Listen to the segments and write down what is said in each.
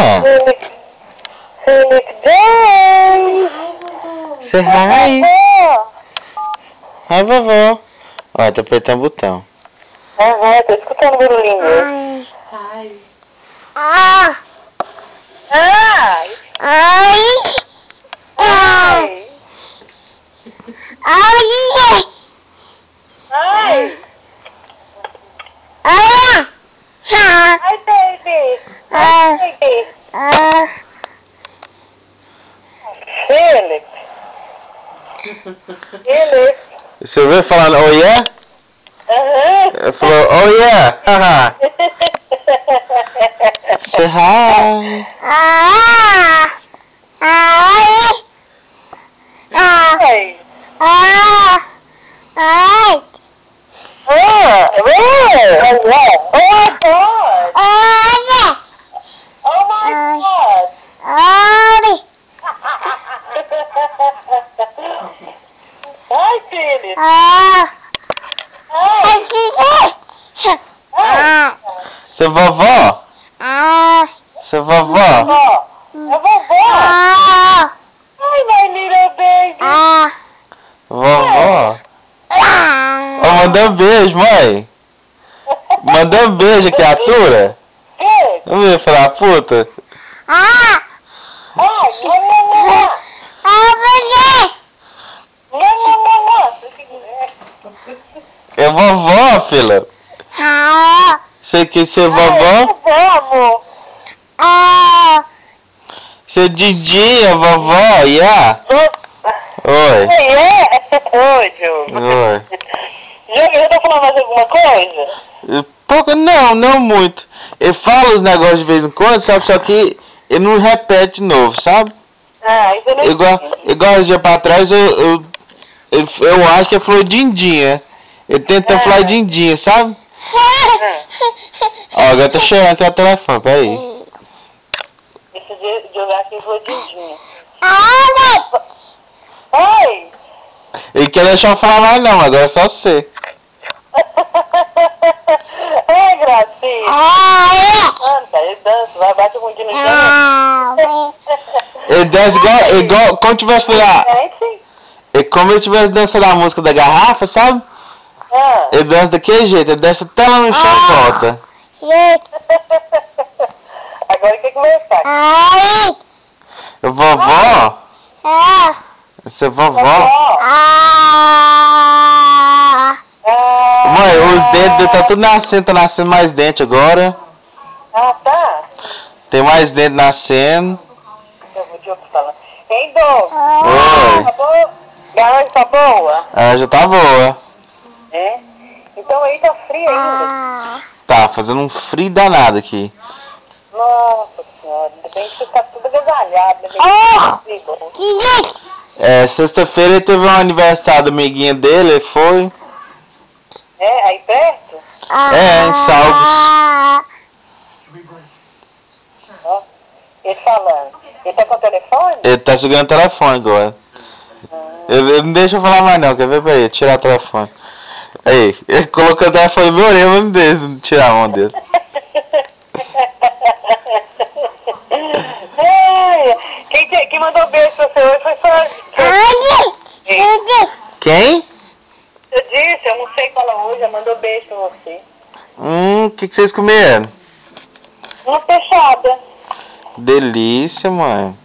vovó. Feliz Day! Say hi. Hi, vovó. Ó, tá apertando o botão. Aham, tô escutando o barulhinho. Ai. Ai! Ai! Ai, baby! Ai, baby! Felix! Felix! Você ouviu falando oh yeah? Aham! Ele falou oh yeah. Haha. Say hi. Ai! Ai! Oh my God! Ai, Felix! Seu vovó. Seu vovó. Ó, é vovó! Ai, my little baby! Vovó. Ó, mandou um beijo, mãe. Mandou um beijo, criatura. Felix! Vamos ver, filha da puta. Ai, É vovó, filha. Você quer ser vovó? Vamos! Seu Didi, a vovó, yeah. Oi. Oi, Diogo. Oi. Diogo, eu tô falando mais alguma coisa? Pouco, não muito. Ele fala os negócios de vez em quando, sabe? Só que ele não repete de novo, sabe? Ah, isso eu não Igual esse dia pra trás, eu acho que ele falou dindinha. Ele tenta falar dindinha, sabe? Ó, agora tá chorando aqui o telefone, peraí. Esse dia de jogar aqui foi Dindinha. Oi! Ele quer deixar eu falar mais não, agora é só você. Ai, gracinha. Canta, ele dança, vai bater o mundinho no chão. Ele dança igual como tivesse falado. Gente, É como ele tivesse dançando a música da garrafa, sabe? Ele dança daquele jeito, ele desce até lá no chão e volta. agora quer começar. Vovó? Você é vovó? Mãe, os dentes dele tá tudo tá nascendo mais dente agora. Ah, tá? Tem mais dente nascendo. Eu vou te falar. Hein, Dom? Oi. Tá boa? Garagem tá boa? Ela já tá boa. É? Então aí tá frio ainda. Tá, fazendo um frio danado aqui. Nossa senhora, ainda bem que você tá tudo agasalhado, ainda bem que tá frio. Sexta-feira ele teve um aniversário do amiguinho dele, ele foi. É, aí perto? Em Salvos. Ó, ele falando. Ele tá com o telefone? Ele tá segurando o telefone agora. Ele não deixa eu falar mais não, quer ver? Peraí, tirar o telefone. Aí, ele colocou o telefone no meu orelha, mas não deixa tirar a mão dele. Quem mandou beijo pra você hoje foi só... Quem? Eu disse, eu não sei qual hoje, ela mandou beijo pra você. O que vocês comeram? Uma fechada. Delícia, mãe.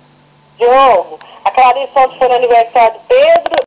Diogo, a Clarice ontem foi no aniversário do Pedro